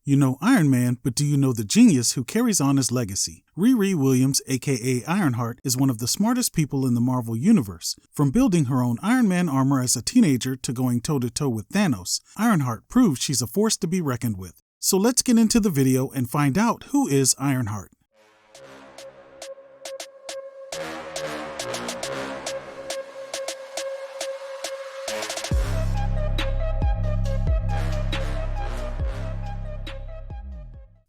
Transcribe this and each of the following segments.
You know Iron Man, but do you know the genius who carries on his legacy? Riri Williams, aka Ironheart, is one of the smartest people in the Marvel Universe. From building her own Iron Man armor as a teenager to going toe-to-toe with Thanos, Ironheart proves she's a force to be reckoned with. So let's get into the video and find out who is Ironheart.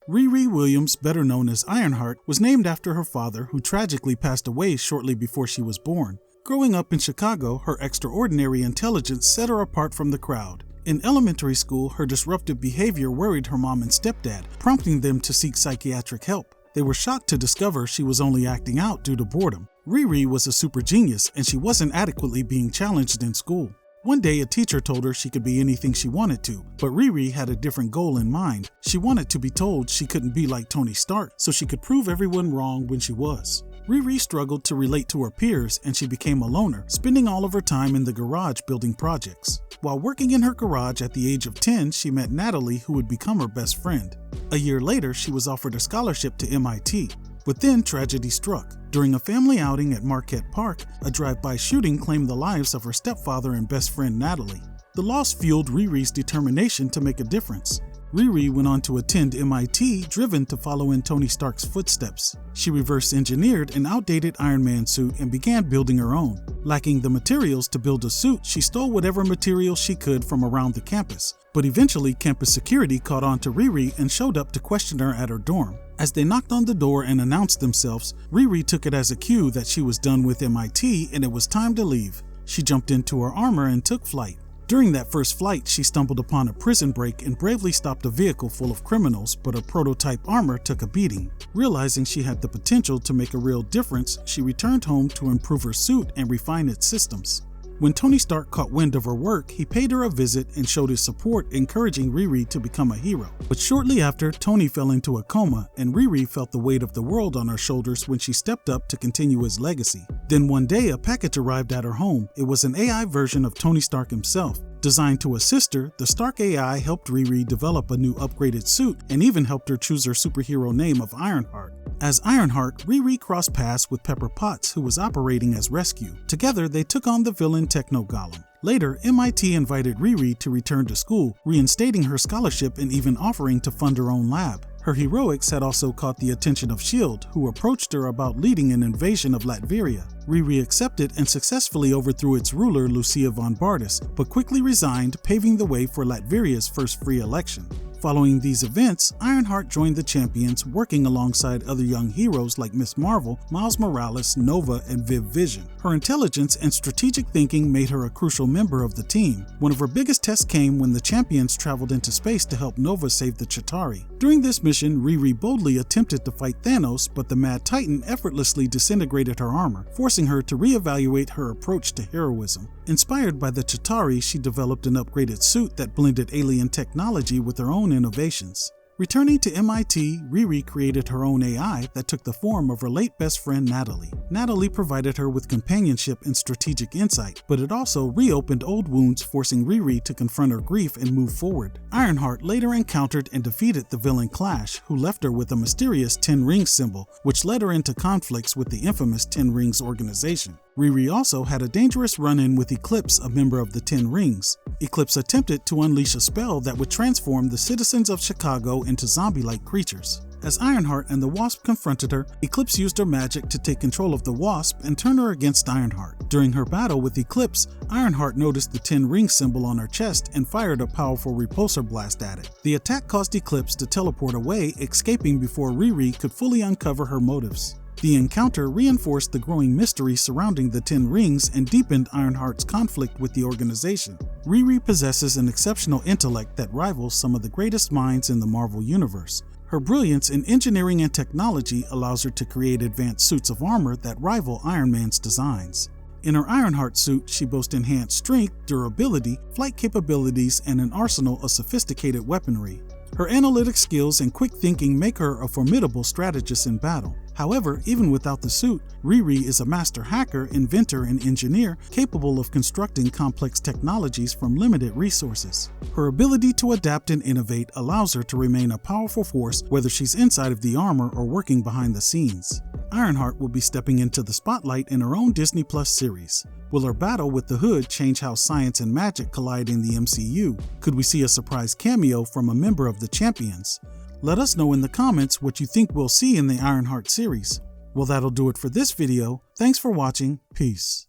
Riri Williams, better known as Ironheart, was named after her father, who tragically passed away shortly before she was born. Growing up in Chicago, her extraordinary intelligence set her apart from the crowd. In elementary school, her disruptive behavior worried her mom and stepdad, prompting them to seek psychiatric help. They were shocked to discover she was only acting out due to boredom. Riri was a super genius, and she wasn't adequately being challenged in school. One day, a teacher told her she could be anything she wanted to, but Riri had a different goal in mind. She wanted to be told she couldn't be like Tony Stark, so she could prove everyone wrong when she was. Riri struggled to relate to her peers, and she became a loner, spending all of her time in the garage building projects. While working in her garage at the age of 10, she met Natalie, who would become her best friend. A year later, she was offered a scholarship to MIT. But then tragedy struck. During a family outing at Marquette Park, a drive-by shooting claimed the lives of her stepfather and best friend Natalie. The loss fueled Riri's determination to make a difference. Riri went on to attend MIT, driven to follow in Tony Stark's footsteps. She reverse-engineered an outdated Iron Man suit and began building her own. Lacking the materials to build a suit, she stole whatever materials she could from around the campus. But eventually, campus security caught on to Riri and showed up to question her at her dorm. As they knocked on the door and announced themselves, Riri took it as a cue that she was done with MIT and it was time to leave. She jumped into her armor and took flight. During that first flight, she stumbled upon a prison break and bravely stopped a vehicle full of criminals, but her prototype armor took a beating. Realizing she had the potential to make a real difference, she returned home to improve her suit and refine its systems. When Tony Stark caught wind of her work, he paid her a visit and showed his support, encouraging Riri to become a hero. But shortly after, Tony fell into a coma, and Riri felt the weight of the world on her shoulders when she stepped up to continue his legacy. Then one day, a package arrived at her home. It was an AI version of Tony Stark himself. Designed to assist her, the Stark AI helped Riri develop a new upgraded suit and even helped her choose her superhero name of Ironheart. As Ironheart, Riri crossed paths with Pepper Potts, who was operating as Rescue. Together, they took on the villain Techno Golem. Later, MIT invited Riri to return to school, reinstating her scholarship and even offering to fund her own lab. Her heroics had also caught the attention of S.H.I.E.L.D., who approached her about leading an invasion of Latveria. Riri accepted and successfully overthrew its ruler, Lucia von Bardas, but quickly resigned, paving the way for Latveria's first free election. Following these events, Ironheart joined the Champions, working alongside other young heroes like Ms. Marvel, Miles Morales, Nova, and Viv Vision. Her intelligence and strategic thinking made her a crucial member of the team. One of her biggest tests came when the Champions traveled into space to help Nova save the Chitauri. During this mission, Riri boldly attempted to fight Thanos, but the Mad Titan effortlessly disintegrated her armor, forcing her to reevaluate her approach to heroism. Inspired by the Chitauri, she developed an upgraded suit that blended alien technology with her own innovations. Returning to MIT, Riri created her own AI that took the form of her late best friend Natalie. Natalie provided her with companionship and strategic insight, but it also reopened old wounds, forcing Riri to confront her grief and move forward. Ironheart later encountered and defeated the villain Clash, who left her with a mysterious 10 Rings symbol, which led her into conflicts with the infamous 10 Rings organization. Riri also had a dangerous run-in with Eclipse, a member of the 10 Rings. Eclipse attempted to unleash a spell that would transform the citizens of Chicago into zombie-like creatures. As Ironheart and the Wasp confronted her, Eclipse used her magic to take control of the Wasp and turn her against Ironheart. During her battle with Eclipse, Ironheart noticed the 10 Ring symbol on her chest and fired a powerful repulsor blast at it. The attack caused Eclipse to teleport away, escaping before Riri could fully uncover her motives. The encounter reinforced the growing mystery surrounding the 10 Rings and deepened Ironheart's conflict with the organization. Riri possesses an exceptional intellect that rivals some of the greatest minds in the Marvel Universe. Her brilliance in engineering and technology allows her to create advanced suits of armor that rival Iron Man's designs. In her Ironheart suit, she boasts enhanced strength, durability, flight capabilities, and an arsenal of sophisticated weaponry. Her analytic skills and quick thinking make her a formidable strategist in battle. However, even without the suit, Riri is a master hacker, inventor, and engineer capable of constructing complex technologies from limited resources. Her ability to adapt and innovate allows her to remain a powerful force whether she's inside of the armor or working behind the scenes. Ironheart will be stepping into the spotlight in her own Disney Plus series. Will her battle with the Hood change how science and magic collide in the MCU? Could we see a surprise cameo from a member of the Champions? Let us know in the comments what you think we'll see in the Ironheart series. Well, that'll do it for this video. Thanks for watching. Peace.